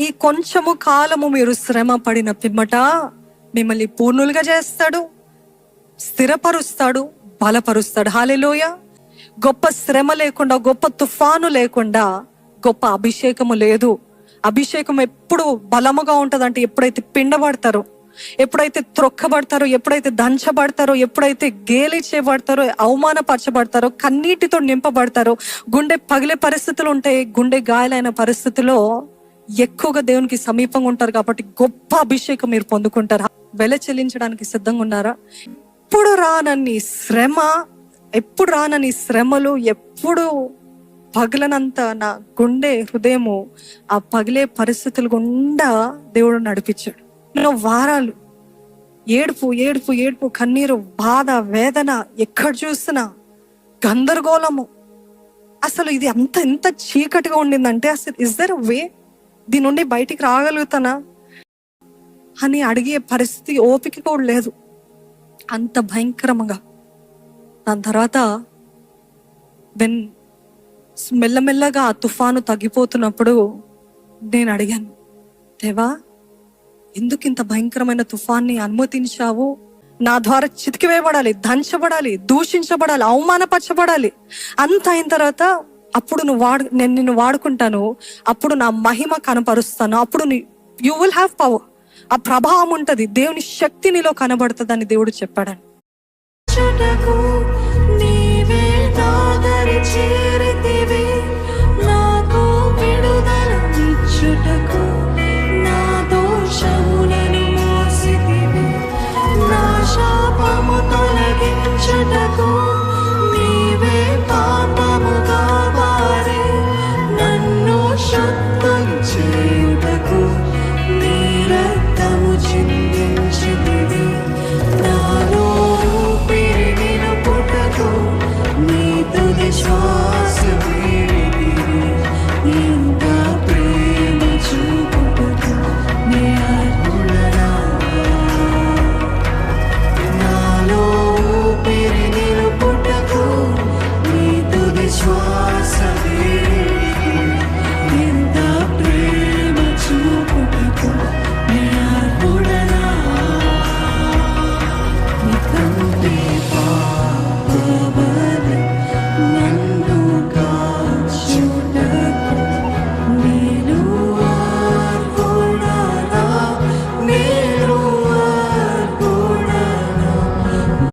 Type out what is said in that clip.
ఈ కొంచెము కాలము మీరు శ్రమ పడిన పిమ్మట మిమ్మల్ని పూర్ణులుగా చేస్తాడు, స్థిరపరుస్తాడు, బలపరుస్తాడు. హల్లెలూయా. గొప్ప శ్రమ లేకుండా, గొప్ప తుఫాను లేకుండా గొప్ప అభిషేకము లేదు. అభిషేకం ఎప్పుడు బలముగా ఉంటుందంటే ఎప్పుడైతే పిండబడతారో, ఎప్పుడైతే త్రొక్కబడతారో, ఎప్పుడైతే దంచబడతారో, ఎప్పుడైతే గేలి చేయబడతారో, అవమానపరచబడతారో, కన్నీటితో నింపబడతారో, గుండె పగిలే పరిస్థితులు ఉంటాయి. గుండె గాయాలైన పరిస్థితిలో ఎక్కువగా దేవునికి సమీపంగా ఉంటారు కాబట్టి గొప్ప అభిషేకం మీరు పొందుకుంటారు. వెల చెల్లించడానికి సిద్ధంగా ఉన్నారా? ఎప్పుడు రానని శ్రమ, ఎప్పుడు రానని శ్రమలు, ఎప్పుడు పగలనంత నా గుండె హృదయము ఆ పగిలే పరిస్థితులు గుండా దేవుడు నడిపించాడు. ఎన్నో వారాలు ఏడుపు ఏడుపు ఏడుపు, కన్నీరు, బాధ, వేదన, ఎక్కడ చూసినా గందరగోళము. అసలు ఇది ఎంత చీకటిగా ఉండిందంటే అసలు ఇస్ దర్ వే, దీని నుండి బయటికి రాగలుగుతానా అని అడిగే పరిస్థితి, ఓపిక కూడా లేదు, అంత భయంకరంగా. దాని తర్వాత మెల్లమెల్లగా ఆ తుఫాను తగ్గిపోతున్నప్పుడు నేను అడిగాను, దేవా ఎందుకు ఇంత భయంకరమైన తుఫాన్ని అనుమతించావు? నా ద్వారా చితికివేయబడాలి, దంచబడాలి, దూషించబడాలి, అవమానపరచబడాలి. అంత అయిన తర్వాత అప్పుడు నేను నిన్ను వాడుకుంటాను, అప్పుడు నా మహిమ కనపరుస్తాను, అప్పుడు యు విల్ హ్యావ్ పవర్. ఆ ప్రభావం ఉంటుంది, దేవుని శక్తి నీలో కనబడుతుంది అని దేవుడు చెప్పాడని.